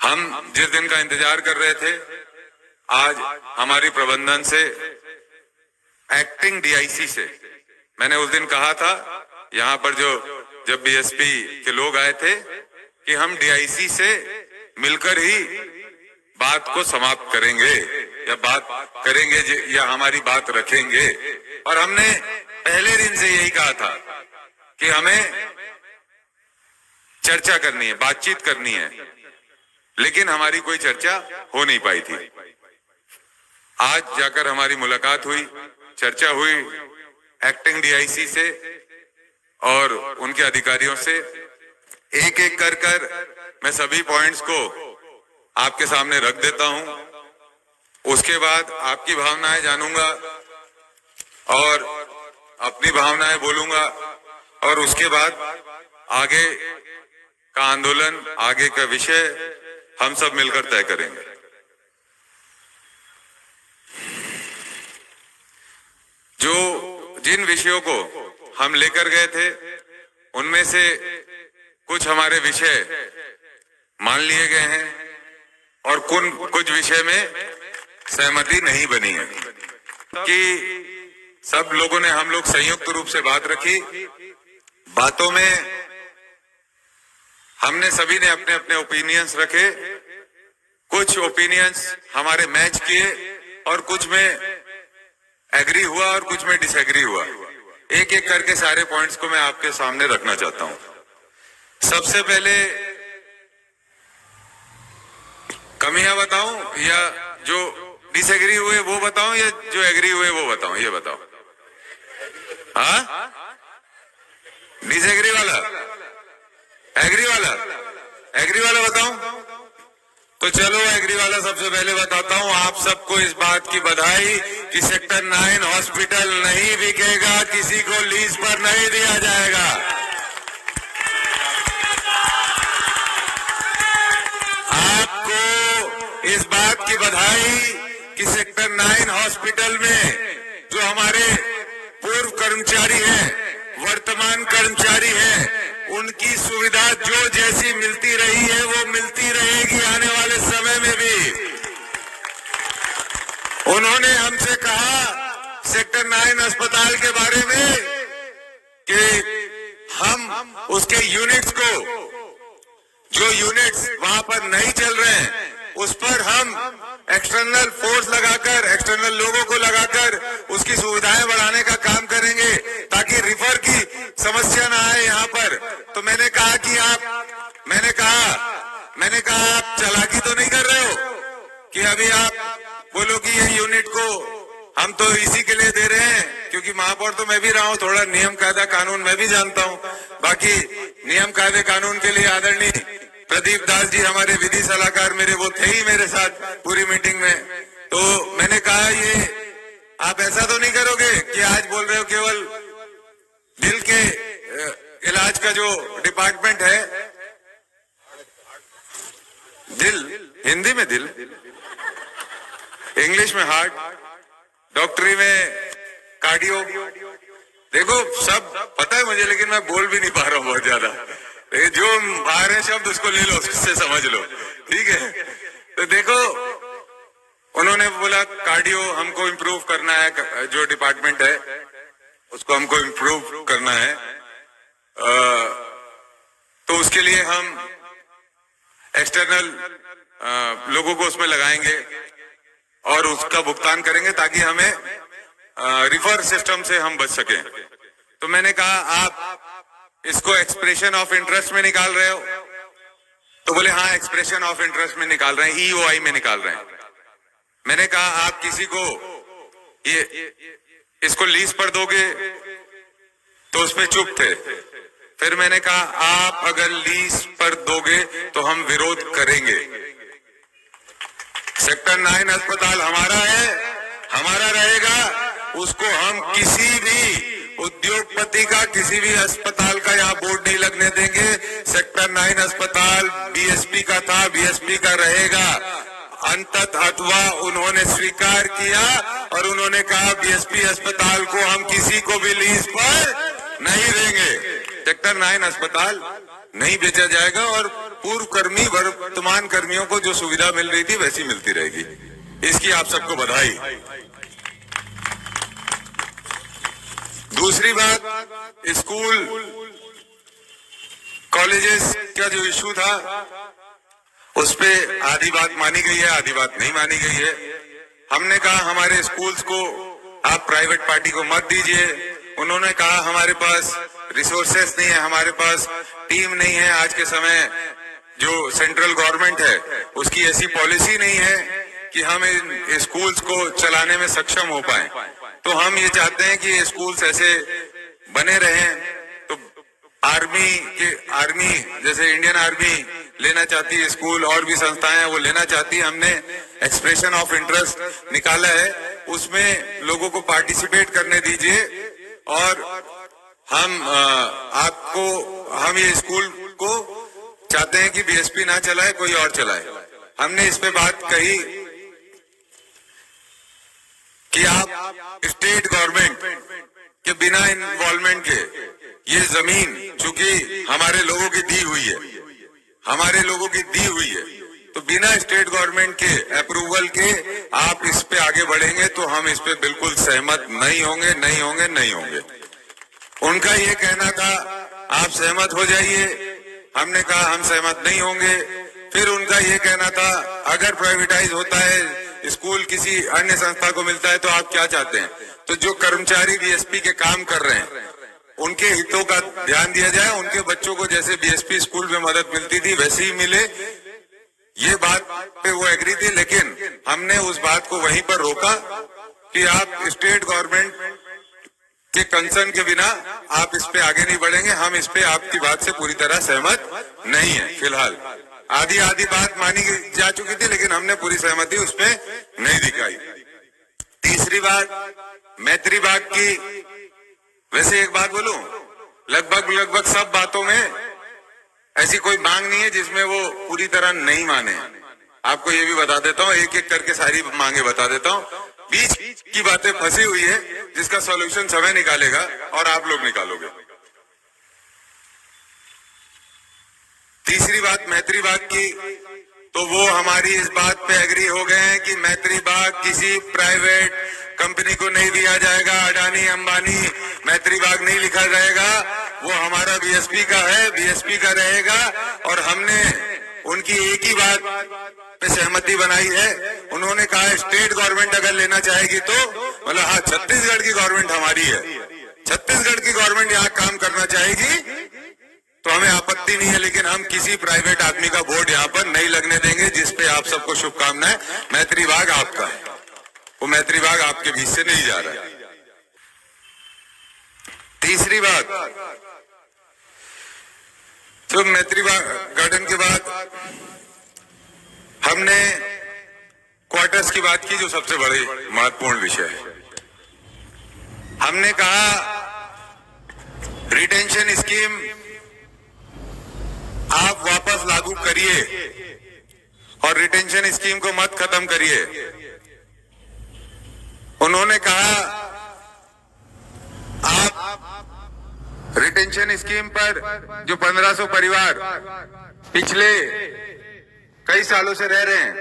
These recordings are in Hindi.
हम जिस दिन का इंतजार कर रहे थे, आज हमारी प्रबंधन से, एक्टिंग डीआईसी से, मैंने उस दिन कहा था यहाँ पर जब बीएसपी के लोग आए थे कि हम डीआईसी से मिलकर ही बात को समाप्त करेंगे या बात करेंगे या हमारी बात रखेंगे। और हमने पहले दिन से यही कहा था कि हमें चर्चा करनी है, बातचीत करनी है, लेकिन हमारी कोई चर्चा हो नहीं पाई थी। आज जाकर हमारी मुलाकात हुई, चर्चा हुई एक्टिंग डीआईसी से और उनके अधिकारियों से। एक एक कर मैं सभी पॉइंट्स को आपके सामने रख देता हूं। उसके बाद आपकी भावनाएं जानूंगा और अपनी भावनाएं बोलूंगा और उसके बाद आगे का आंदोलन, आगे का विषय हम सब मिलकर तय करेंगे। जिन विषयों को हम लेकर गए थे उनमें से कुछ हमारे विषय मान लिए गए हैं और कुछ विषय में सहमति नहीं बनी है कि सब लोगों ने, हम लोग संयुक्त रूप से बात रखी। बातों में हमने सभी ने अपने अपने ओपिनियंस रखे, कुछ ओपिनियंस हमारे मैच किए और कुछ में एग्री हुआ और कुछ में डिसएग्री हुआ। एक एक करके सारे पॉइंट्स को मैं आपके सामने रखना चाहता हूं। सबसे पहले कमियां बताऊं या जो डिसएग्री हुए वो बताऊं या जो एग्री हुए वो बताऊं? ये बताओ। हाँ, डिसएग्री वाला, एग्री वाला, एग्री वाला बताऊं? तो चलो एग्री वाला सबसे पहले बताता हूं। आप सबको इस बात की बधाई कि सेक्टर 9 हॉस्पिटल नहीं बिकेगा, किसी को लीज पर नहीं दिया जाएगा। आपको इस बात की बधाई कि सेक्टर 9 हॉस्पिटल में जो हमारे पूर्व कर्मचारी हैं, वर्तमान कर्मचारी हैं, उनकी सुविधा जो जैसी मिलती रही है वो मिलती रहेगी आने वाले समय में भी। उन्होंने हमसे कहा सेक्टर 9 अस्पताल के बारे में कि हम उसके यूनिट्स को, जो यूनिट्स वहां पर नहीं चल रहे हैं, उस पर हम एक्सटर्नल फोर्स लगाकर, एक्सटर्नल लोगों को लगाकर उसकी सुविधाएं बढ़ाने का काम करेंगे ताकि रिफर की समस्या ना आए यहाँ पर। तो मैंने कहा कि मैंने कहा आप चालाकी तो नहीं कर रहे हो कि अभी आप बोलो कि ये यूनिट को हम तो इसी के लिए दे रहे हैं, क्योंकि महापौर तो मैं भी रहा हूँ, थोड़ा नियम कायदा कानून मैं भी जानता हूँ। बाकी नियम कायदे कानून के लिए आदरणीय प्रदीप दास जी हमारे विधि सलाहकार, मेरे वो थे ही मेरे साथ पूरी मीटिंग में। तो मैंने कहा ये आप ऐसा तो नहीं करोगे कि आज बोल रहे हो केवल दिल के इलाज का जो डिपार्टमेंट है, दिल, हिंदी में दिल, इंग्लिश में हार्ट, डॉक्टरी में कार्डियो। देखो सब पता है मुझे, लेकिन मैं बोल भी नहीं पा रहा हूँ बहुत ज्यादा। जो बाहर है शब्द उसको ले लो, उससे समझ लो, ठीक है? तो देखो उन्होंने बोला कार्डियो हमको इम्प्रूव करना है, जो डिपार्टमेंट है उसको हमको इम्प्रूव करना है। तो उसके लिए हम एक्सटर्नल लोगों को उसमें लगाएंगे और उसका भुगतान करेंगे ताकि हमें रिफर सिस्टम से हम बच सकें। तो मैंने कहा आप इसको एक्सप्रेशन ऑफ इंटरेस्ट में निकाल रहे हो? तो बोले हाँ एक्सप्रेशन ऑफ इंटरेस्ट में निकाल रहे हैं, ईओआई में निकाल रहे हैं। मैंने कहा आप किसी को ये इसको लीज पर दोगे? तो उसमें चुप थे। फिर मैंने कहा आप अगर लीज पर दोगे तो हम विरोध करेंगे। सेक्टर 9 अस्पताल हमारा है, हमारा रहेगा, उसको हम किसी भी उद्योगपति का, किसी भी अस्पताल का यहाँ बोर्ड नहीं लगने देंगे। सेक्टर 9 अस्पताल बीएसपी का था, बीएसपी का रहेगा। अंततः उन्होंने स्वीकार किया और उन्होंने कहा बीएसपी अस्पताल को हम किसी को भी लीज पर नहीं देंगे। सेक्टर 9 अस्पताल नहीं बेचा जाएगा और पूर्व कर्मी वर्तमान कर्मियों को जो सुविधा मिल रही थी वैसी मिलती रहेगी। इसकी आप सबको बधाई। दूसरी बात, स्कूल कॉलेजेस का जो इशू था उस पे आधी बात मानी गई है, आधी बात नहीं मानी गई है। हमने कहा हमारे स्कूल्स को आप प्राइवेट पार्टी को मत दीजिए। उन्होंने कहा हमारे पास रिसोर्सेस नहीं है, हमारे पास टीम नहीं है। आज के समय जो सेंट्रल गवर्नमेंट है उसकी ऐसी पॉलिसी नहीं है कि हम इन स्कूल्स को चलाने में सक्षम हो पाए। तो हम ये चाहते हैं कि स्कूल्स ऐसे बने रहें। तो आर्मी जैसे इंडियन आर्मी लेना चाहती है स्कूल, और भी संस्थाएं हैं वो लेना चाहती है। हमने एक्सप्रेशन ऑफ इंटरेस्ट निकाला है, उसमें लोगों को पार्टिसिपेट करने दीजिए। और हम ये स्कूल को चाहते हैं कि बीएसपी ना चलाए, कोई और चलाए। हमने इस पे बात कही कि आप स्टेट गवर्नमेंट के बिना इन्वॉल्वमेंट के ये जमीन चूंकि हमारे लोगों की दी हुई है, तो बिना स्टेट गवर्नमेंट के अप्रूवल के आप इस पे आगे बढ़ेंगे तो हम इस पे बिल्कुल सहमत नहीं होंगे। उनका ये कहना था आप सहमत हो जाइए, हमने कहा हम सहमत नहीं होंगे। फिर उनका ये कहना था अगर प्राइवेटाइज होता है स्कूल किसी अन्य संस्था को मिलता है तो आप क्या चाहते हैं? तो जो कर्मचारी बीएसपी के काम कर रहे हैं उनके हितों का ध्यान दिया जाए, उनके बच्चों को जैसे बीएसपी स्कूल में मदद मिलती थी वैसे ही मिले। ये बात पे वो एग्री थी, लेकिन हमने उस बात को वहीं पर रोका कि आप स्टेट गवर्नमेंट के कंसर्न के बिना आप इस पे आगे नहीं बढ़ेंगे। हम इस पे आपकी बात से पूरी तरह सहमत नहीं है। फिलहाल आधी बात मानी जा चुकी थी, लेकिन हमने पूरी सहमति उस पे नहीं दिखाई। तीसरी बात, मैत्री बाग की। वैसे एक बात बोलूं, लगभग सब बातों में ऐसी कोई मांग नहीं है जिसमें वो पूरी तरह नहीं माने। आपको ये भी बता देता हूँ, एक एक करके सारी मांगे बता देता हूँ। बीच की बातें फंसी हुई है जिसका सॉल्यूशन समय निकालेगा और आप लोग निकालोगे। तीसरी बात मैत्री बाग की, तो वो हमारी इस बात पे एग्री हो गए हैं कि मैत्री बाग किसी प्राइवेट कंपनी को नहीं दिया जाएगा। अडानी अंबानी मैत्री बाग नहीं लिखा जाएगा, वो हमारा बीएसपी का है, बीएसपी का रहेगा। और हमने उनकी एक ही बात पे सहमति बनाई है। उन्होंने कहा स्टेट गवर्नमेंट अगर लेना चाहेगी तो मतलब हाँ, छत्तीसगढ़ की गवर्नमेंट हमारी है, छत्तीसगढ़ की गवर्नमेंट यहाँ काम करना चाहेगी तो हमें आपत्ति नहीं है, लेकिन हम किसी प्राइवेट आदमी का बोर्ड यहाँ पर नहीं लगने देंगे। जिसपे आप सबको शुभकामनाएं। मैत्री बाग आपका है, वो मैत्री बाग आपके बीच से नहीं जा रहा है। तीसरी बात, तो मैत्री बाग गार्डन के बाद हमने क्वार्टर्स की बात की, जो सबसे बड़ी महत्वपूर्ण विषय है। हमने कहा रिटेंशन स्कीम आप वापस लागू करिए और रिटेंशन स्कीम को मत खत्म करिए। उन्होंने कहा आप रिटेंशन स्कीम पर जो 1500 परिवार पिछले कई सालों से रह रहे हैं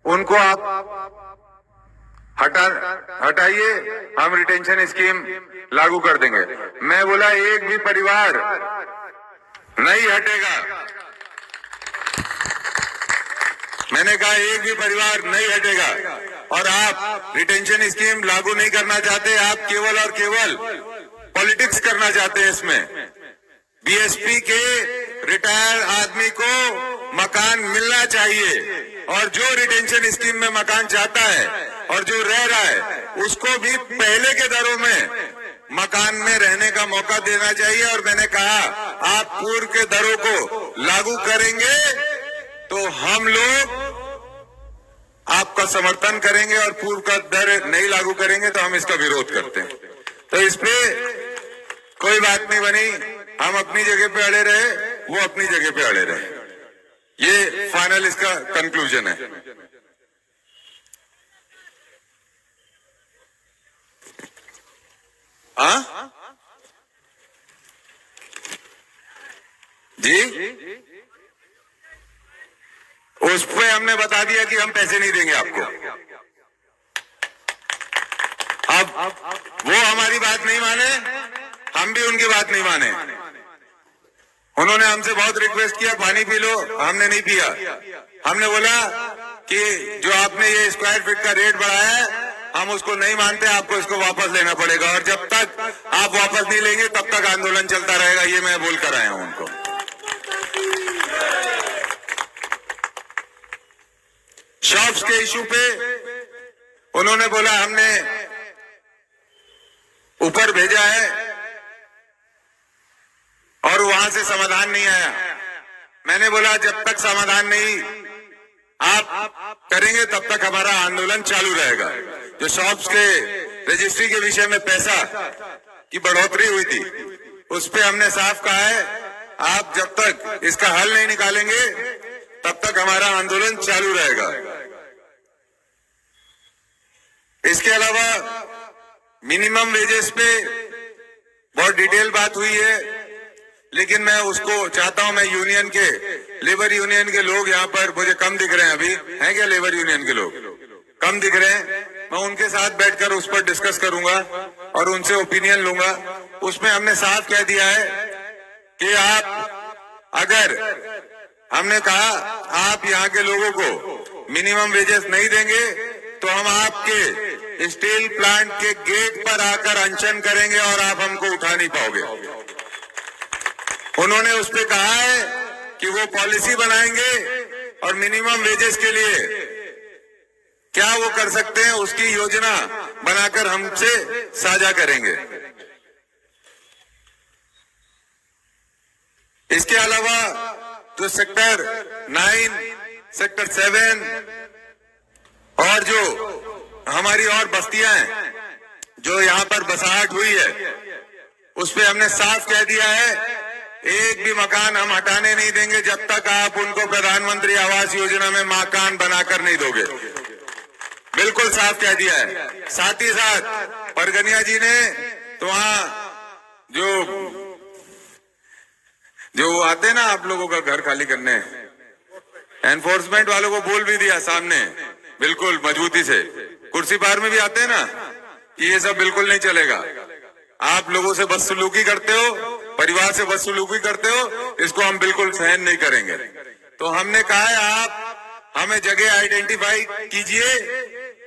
उनको आप हटाइए, हम रिटेंशन स्कीम लागू कर देंगे। मैं बोला एक भी परिवार नहीं हटेगा। मैंने कहा एक भी परिवार नहीं हटेगा। और आप रिटेंशन स्कीम लागू नहीं करना चाहते, आप केवल और केवल पॉलिटिक्स करना चाहते हैं। इसमें बीएसपी के रिटायर्ड आदमी को मकान मिलना चाहिए, और जो रिटेंशन स्कीम में मकान चाहता है और जो रह रहा है उसको भी पहले के दरों में मकान में रहने का मौका देना चाहिए। और मैंने कहा आप पूर्व के दरों को लागू करेंगे तो हम लोग आपका समर्थन करेंगे, और पूर्व का दर नहीं लागू करेंगे तो हम इसका विरोध करते हैं। तो इस पे कोई बात नहीं बनी, हम अपनी जगह पे अड़े रहे, वो अपनी जगह पे अड़े रहे। ये फाइनल इसका कंक्लूजन है। हाँ जी, उस पे हमने बता दिया कि हम पैसे नहीं देंगे आपको। अब वो हमारी बात नहीं माने, हम भी उनकी बात नहीं माने। उन्होंने हमसे बहुत रिक्वेस्ट किया पानी पी लो, हमने नहीं पिया। हमने बोला कि जो आपने ये स्क्वायर फीट का रेट बढ़ाया है हम उसको नहीं मानते, आपको इसको वापस लेना पड़ेगा, और जब तक आप वापस नहीं लेंगे तब तक आंदोलन चलता रहेगा। ये मैं बोल कर आया हूं उनको। शॉप्स के इशू पे उन्होंने बोला हमने ऊपर भेजा है और वहां से समाधान नहीं आया। मैंने बोला जब तक समाधान नहीं आप करेंगे तब तक हमारा आंदोलन चालू रहेगा। जो शॉप्स के रजिस्ट्री के विषय में पैसा की बढ़ोतरी हुई थी उस पे हमने साफ कहा है आप जब तक इसका हल नहीं निकालेंगे तब तक हमारा आंदोलन चालू रहेगा। इसके अलावा मिनिमम वेजेस पे बहुत डिटेल बात हुई है, लेकिन मैं उसको चाहता हूं, मैं यूनियन के लेबर यूनियन के लोग यहाँ पर मुझे कम दिख रहे हैं, अभी हैं क्या लेबर यूनियन के लोग कम दिख रहे हैं, मैं उनके साथ बैठकर उस पर डिस्कस करूंगा और उनसे ओपिनियन लूंगा। उसमें हमने साफ कह दिया है कि आप अगर हमने कहा आप यहाँ के लोगों को मिनिमम वेजेस नहीं देंगे तो हम आपके स्टील प्लांट के गेट पर आकर अनशन करेंगे और आप हमको उठा नहीं पाओगे। उन्होंने उस पर कहा है कि वो पॉलिसी बनाएंगे और मिनिमम वेजेस के लिए क्या वो कर सकते हैं उसकी योजना बनाकर हमसे साझा करेंगे। इसके अलावा जो सेक्टर 9, सेक्टर 7 और जो हमारी और बस्तियां हैं जो यहाँ पर बसाहट हुई है उस पे हमने साफ कह दिया है एक भी मकान हम हटाने नहीं देंगे जब तक आप उनको प्रधानमंत्री आवास योजना में मकान बनाकर नहीं दोगे। बिल्कुल साफ कह दिया है। साथ ही साथ परगनिया जी ने तो वहां जो आते हैं ना आप लोगों का घर खाली करने, एनफोर्समेंट वालों को बोल भी दिया सामने बिल्कुल मजबूती से, कुर्सी पार में भी आते हैं ना कि ये सब बिल्कुल नहीं चलेगा। आप लोगों से बदसलूकी करते हो, परिवार से बदसलूकी करते हो, इसको हम बिल्कुल सहन नहीं करेंगे। तो हमने कहा है आप हमें जगह आइडेंटिफाई कीजिए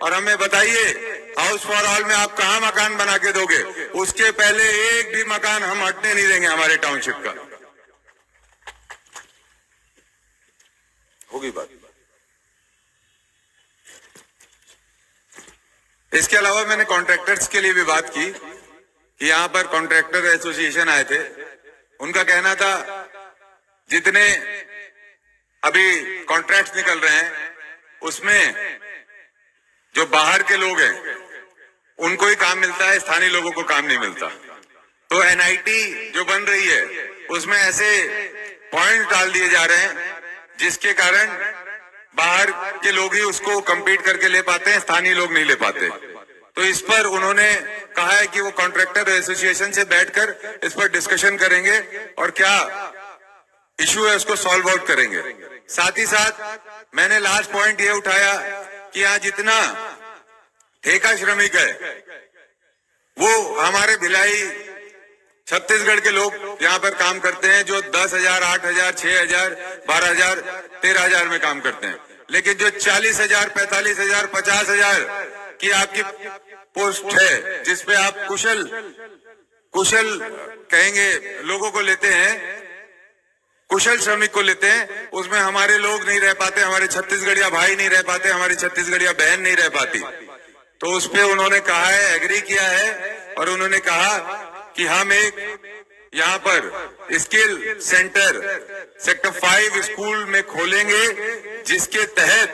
और हमें बताइए हाउस फॉर ऑल में आप कहां मकान बना के दोगे, उसके पहले एक भी मकान हम हटने नहीं देंगे हमारे टाउनशिप का। होगी बात। इसके अलावा मैंने कॉन्ट्रैक्टर्स के लिए भी बात की कि यहाँ पर कॉन्ट्रैक्टर एसोसिएशन आए थे, उनका कहना था जितने अभी कॉन्ट्रैक्ट्स निकल रहे हैं उसमें जो बाहर के लोग हैं उनको ही काम मिलता है, स्थानीय लोगों को काम नहीं मिलता। तो एनआईटी जो बन रही है उसमें ऐसे पॉइंट डाल दिए जा रहे हैं जिसके कारण बाहर के लोग ही उसको कंपीट करके ले पाते हैं, स्थानीय लोग नहीं ले पाते। तो इस पर उन्होंने कहा है कि वो कॉन्ट्रैक्टर एसोसिएशन से बैठकर इस पर डिस्कशन करेंगे और क्या इश्यू है उसको सॉल्व आउट करेंगे। साथ ही साथ मैंने लास्ट पॉइंट ये उठाया कि यहाँ जितना ठेका श्रमिक है वो हमारे भिलाई छत्तीसगढ़ के लोग यहाँ पर काम करते हैं जो 10,000, 8,000, 6,000, 12,000, 13,000 में काम करते हैं, लेकिन जो 40,000, 45,000, 50,000 की आपकी पोस्ट है जिसपे आप कुशल कहेंगे लोगों को लेते हैं, कुशल श्रमिक को लेते हैं, उसमें हमारे लोग नहीं रह पाते, हमारे छत्तीसगढ़िया भाई नहीं रह पाते, हमारी छत्तीसगढ़िया बहन नहीं रह पाती। तो उस पे उन्होंने कहा है, एग्री किया है और उन्होंने कहा कि हम एक यहाँ पर स्किल सेंटर सेक्टर 5 स्कूल में खोलेंगे जिसके तहत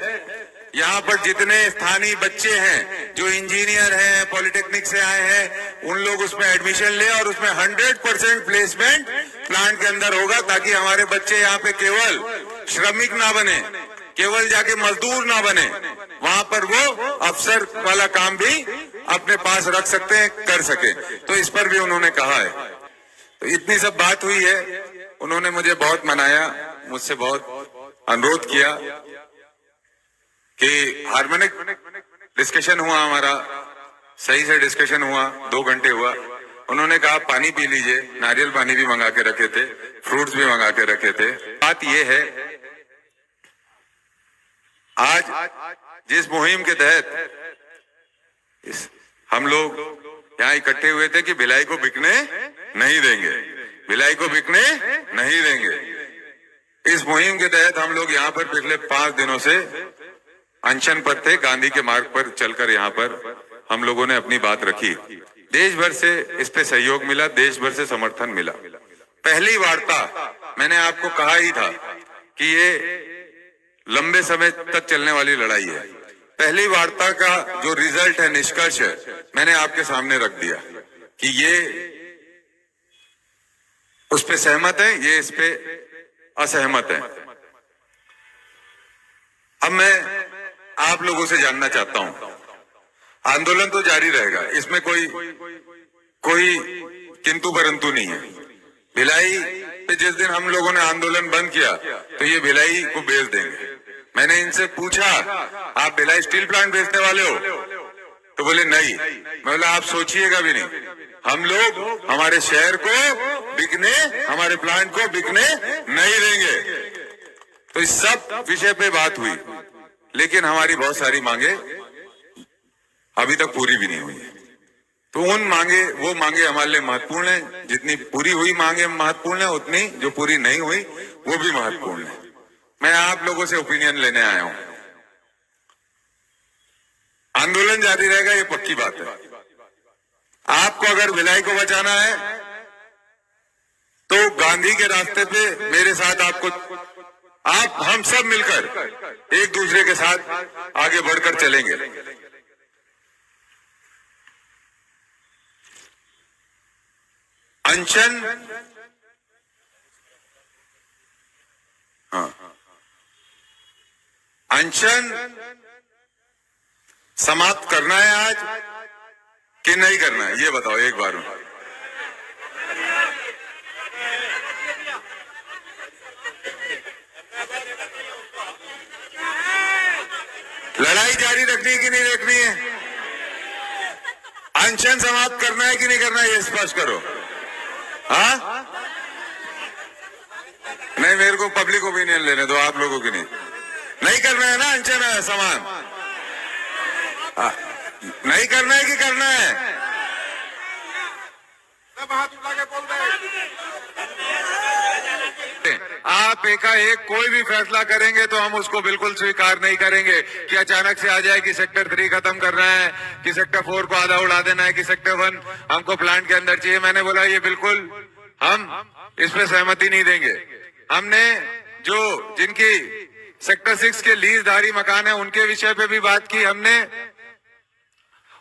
यहाँ पर जितने स्थानीय बच्चे हैं जो इंजीनियर हैं, पॉलिटेक्निक से आए हैं, उन लोग उसमें एडमिशन ले और उसमें 100% प्लेसमेंट प्लांट के अंदर होगा ताकि हमारे बच्चे यहाँ पे केवल श्रमिक ना बने, केवल जाके मजदूर ना बने, वहां पर वो अफसर वाला काम भी अपने पास रख सकते हैं, कर सके। तो इस पर भी उन्होंने कहा है। तो इतनी सब बात हुई है, उन्होंने मुझे बहुत मनाया, मुझसे बहुत अनुरोध किया कि हार्मोनिक डिस्कशन हुआ हमारा, सही से डिस्कशन हुआ, 2 घंटे हुआ। उन्होंने कहा पानी पी लीजिए, नारियल पानी भी मंगा के रखे थे, फ्रूट्स भी मंगा के रखे थे। बात यह है, आज जिस मुहिम के तहत हम लोग यहाँ इकट्ठे हुए थे कि भिलाई को बिकने नहीं देंगे, भिलाई को बिकने नहीं देंगे, इस मुहिम के तहत हम लोग यहाँ पर पिछले 5 दिनों से अनशन पर थे। गांधी के मार्ग पर चलकर यहाँ पर हम लोगों ने अपनी बात रखी। देश भर से इस पे सहयोग मिला, देश भर से समर्थन मिला। पहली वार्ता मैंने आपको कहा ही था कि ये लंबे समय तक चलने वाली लड़ाई है। पहली वार्ता का जो रिजल्ट है, निष्कर्ष है, मैंने आपके सामने रख दिया कि ये उस पे सहमत है, ये इस पे असहमत है। अब मैं आप लोगों से जानना चाहता हूं, आंदोलन तो जारी रहेगा, इसमें कोई किंतु परंतु नहीं है। भिलाई पे जिस दिन हम लोगों ने आंदोलन बंद किया तो ये भिलाई को बेच देंगे। मैंने इनसे पूछा, आप भिलाई स्टील प्लांट बेचने वाले हो? तो बोले नहीं। मैं बोला आप सोचिएगा भी नहीं, हम लोग हमारे शहर को बिकने, हमारे प्लांट को बिकने नहीं देंगे। तो इस सब विषय पे बात हुई, लेकिन हमारी बहुत सारी मांगे अभी तक पूरी भी नहीं हुई है। तो वो मांगे हमारे लिए महत्वपूर्ण है। जितनी पूरी हुई मांगे महत्वपूर्ण है, उतनी जो पूरी नहीं हुई वो भी महत्वपूर्ण है। मैं आप लोगों से ओपिनियन लेने आया हूं। आंदोलन जारी रहेगा, ये पक्की बात है। आपको अगर भिलाई को बचाना है तो गांधी के रास्ते पे मेरे साथ हम सब मिलकर एक दूसरे के साथ आगे बढ़कर चलेंगे। अनशन, अनशन समाप्त करना है आज कि नहीं करना है, ये बताओ एक बार में। लड़ाई जारी रखनी है कि नहीं रखनी है? अनशन समाप्त करना है कि नहीं करना है, ये स्पष्ट करो। हाँ, नहीं, मेरे को पब्लिक ओपिनियन लेने दो, आप लोगों की नहीं करना है ना अनशन है समान? नहीं करना है कि करना है? आप एकाएक कोई भी फैसला करेंगे तो हम उसको बिल्कुल स्वीकार नहीं करेंगे कि अचानक से आ जाए कि सेक्टर 3 खत्म करना है, कि सेक्टर 4 को आधा उड़ा देना है, कि सेक्टर 1 हमको प्लांट के अंदर चाहिए। मैंने बोला ये बिल्कुल हम इस पे सहमति नहीं देंगे। हमने जिनकी सेक्टर 6 के लीजधारी मकान है उनके विषय पे भी बात की हमने,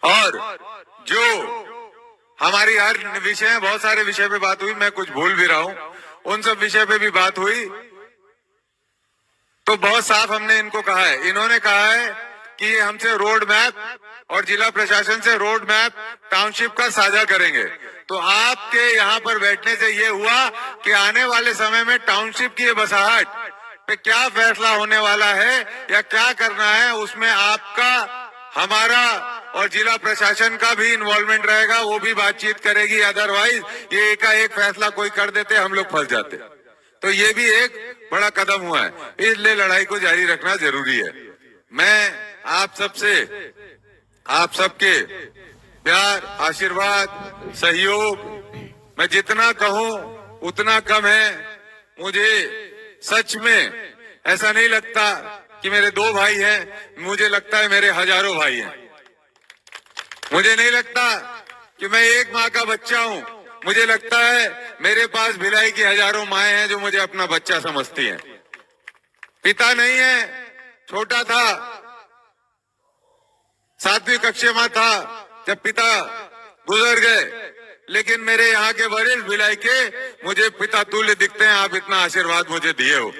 और जो हमारी हर विषय, बहुत सारे विषय पे बात हुई, मैं कुछ भूल भी रहा हूं, उन सब विषय पे भी बात हुई। तो बहुत साफ हमने इनको कहा है, इन्होंने कहा है कि ये हमसे रोड मैप और जिला प्रशासन से रोड मैप टाउनशिप का साझा करेंगे। तो आपके यहाँ पर बैठने से ये हुआ कि आने वाले समय में टाउनशिप की बसाहट पे क्या फैसला होने वाला है या क्या करना है, उसमें आपका, हमारा और जिला प्रशासन का भी इन्वॉल्वमेंट रहेगा, वो भी बातचीत करेगी। अदरवाइज ये एकाएक फैसला कोई कर देते, हम लोग फंस जाते। तो ये भी एक बड़ा कदम हुआ है, इसलिए लड़ाई को जारी रखना जरूरी है। मैं आप सबके प्यार, आशीर्वाद, सहयोग, मैं जितना कहूं उतना कम है। मुझे सच में ऐसा नहीं लगता कि मेरे 2 भाई हैं, मुझे लगता है मेरे हजारों भाई हैं। मुझे नहीं लगता कि मैं एक माँ का बच्चा हूँ, मुझे लगता है मेरे पास भिलाई की हजारों माएं हैं जो मुझे अपना बच्चा समझती हैं। पिता नहीं है, छोटा था, 7वीं कक्षा में था जब पिता गुजर गए, लेकिन मेरे यहाँ के वरिष्ठ भिलाई के मुझे पिता तुल्य दिखते हैं। आप इतना आशीर्वाद मुझे दिए हो,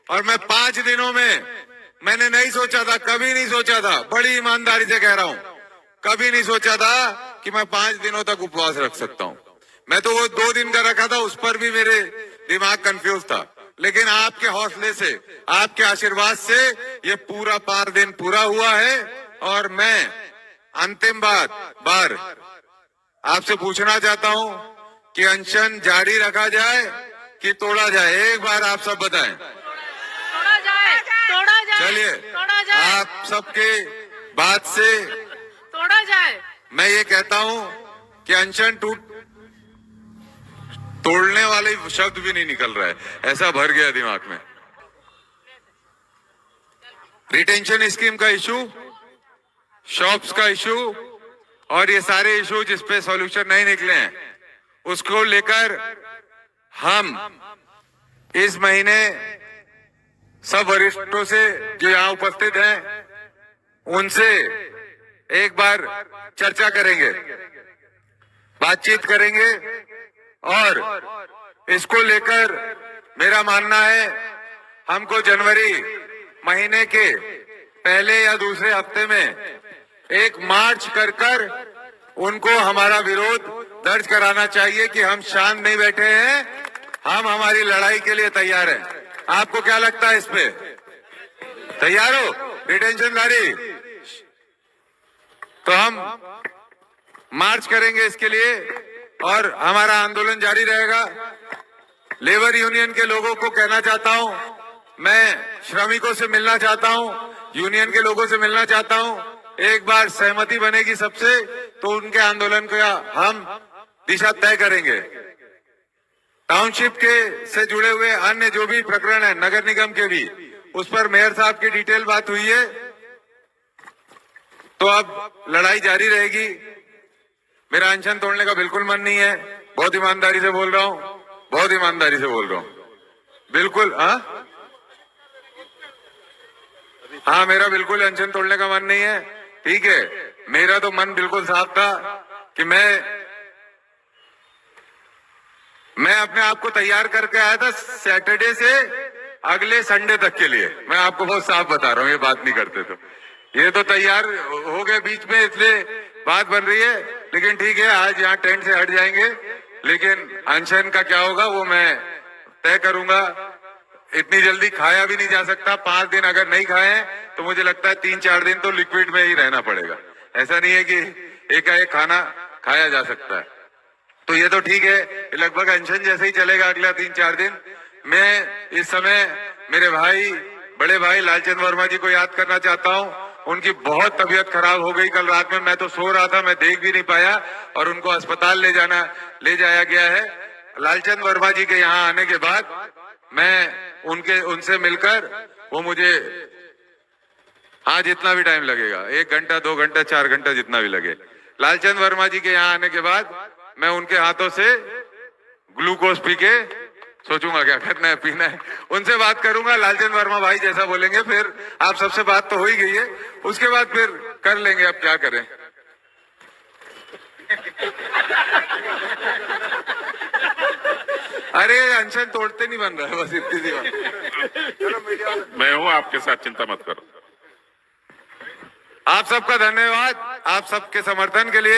और मैं 5 दिनों में, मैंने नहीं सोचा था, कभी नहीं सोचा था, बड़ी ईमानदारी से कह रहा हूँ, कभी नहीं सोचा था कि मैं 5 दिनों तक उपवास रख सकता हूँ। मैं तो वो 2 दिन का रखा था, उस पर भी मेरे दिमाग कंफ्यूज था, लेकिन आपके हौसले से, आपके आशीर्वाद से ये पूरा 5 दिन पूरा हुआ है और मैं अंतिम बार आपसे पूछना चाहता हूं कि अनशन जारी रखा जाए कि तोड़ा जाए। एक बार आप सब बताएं। तोड़ा जाए। चलिए, आप सबके बात से तोड़ा जाए। मैं ये कहता हूं कि अनशन तोड़ने वाले शब्द भी नहीं निकल रहा है, ऐसा भर गया दिमाग में। रिटेंशन स्कीम का इशू, शॉप्स का इशू और ये सारे इशू जिस पे सॉल्यूशन नहीं निकले हैं, उसको लेकर हम इस महीने सब वरिष्ठों से जो यहाँ उपस्थित हैं उनसे एक बार चर्चा करेंगे, बातचीत करेंगे और इसको लेकर मेरा मानना है हमको जनवरी महीने के पहले या दूसरे हफ्ते में एक मार्च कर उनको हमारा विरोध दर्ज कराना चाहिए कि हम शांत नहीं बैठे हैं, हम हमारी लड़ाई के लिए तैयार हैं। आपको क्या लगता है इस पे? तैयार हो? डिटेंशन जारी, तो हम मार्च करेंगे इसके लिए और हमारा आंदोलन जारी रहेगा। लेबर यूनियन के लोगों को कहना चाहता हूं, मैं श्रमिकों से मिलना चाहता हूं, यूनियन के लोगों से मिलना चाहता हूं। एक बार सहमति बनेगी सबसे तो उनके आंदोलन का हम दिशा तय करेंगे। टाउनशिप के से जुड़े हुए अन्य जो भी प्रकरण है, नगर निगम के भी, उस पर मेयर साहब की डिटेल बात हुई है, तो अब लड़ाई जारी रहेगी। मेरा अनशन तोड़ने का बिल्कुल मन नहीं है, बहुत ईमानदारी से बोल रहा हूं, बहुत ईमानदारी से बोल रहा हूं, बिल्कुल। हाँ, मेरा बिल्कुल अनशन तोड़ने का मन नहीं है, ठीक है। मेरा तो मन बिल्कुल साफ था कि मैं अपने आप को तैयार करके आया था सैटरडे से अगले संडे तक के लिए। मैं आपको बहुत साफ बता रहा हूँ, ये बात नहीं करते तो ये तो तैयार हो गए बीच में, इसलिए बात बन रही है। लेकिन ठीक है, आज यहाँ टेंट से हट जाएंगे, लेकिन अनशन का क्या होगा वो मैं तय करूंगा। इतनी जल्दी खाया भी नहीं जा सकता। 5 दिन अगर नहीं खाए तो मुझे लगता है 3-4 दिन तो लिक्विड में ही रहना पड़ेगा। ऐसा नहीं है कि एकाएक खाना खाया जा सकता है। तो ये तो ठीक है, लगभग अनशन जैसे ही चलेगा अगला 3-4 दिन। मैं इस समय मेरे भाई, बड़े भाई लालचंद वर्मा जी को याद करना चाहता हूँ। उनकी बहुत तबीयत खराब हो गई कल रात में, मैं तो सो रहा था, मैं देख भी नहीं पाया और उनको अस्पताल ले जाया गया है। लालचंद वर्मा जी के यहाँ आने के बाद मैं उनसे मिलकर वो मुझे, हाँ जितना भी टाइम लगेगा, 1 घंटा 2 घंटा 4 घंटा जितना भी लगे, लालचंद वर्मा जी के यहाँ आने के बाद मैं उनके हाथों से ग्लूकोज पी के सोचूंगा क्या करना है, पीना है, उनसे बात करूंगा। लालचंद वर्मा भाई जैसा बोलेंगे, फिर आप सबसे बात तो हो ही गई है, उसके बाद फिर कर लेंगे, अब क्या करें। अरे अनशन तोड़ते नहीं बन रहा है, बस इतनी सी बात। मैं हूं आपके साथ, चिंता मत करो। आप सबका धन्यवाद, आप सबके समर्थन के लिए।